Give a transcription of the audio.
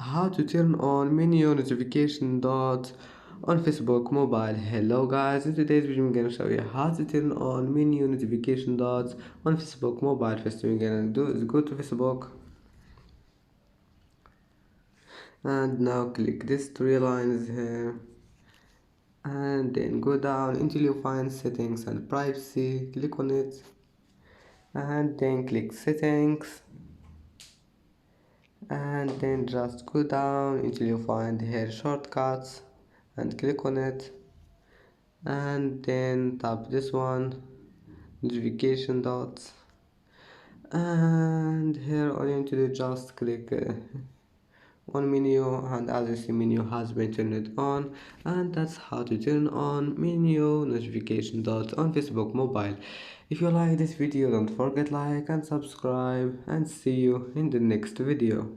How to turn on menu notification dots on Facebook mobile. Hello guys, in today's video I'm gonna show you how to turn on menu notification dots on Facebook mobile. First thing we're gonna do is go to Facebook and now click this three lines here and then go down until you find settings and privacy. Click on it and then click settings and then just go down until you find here shortcuts and click on it and then tap this one notification dots and here all you need to do just click on menu, and as you see menu has been turned on, and that's how to turn on menu notification dots on Facebook mobile. If you like this video, don't forget like and subscribe, and see you in the next video.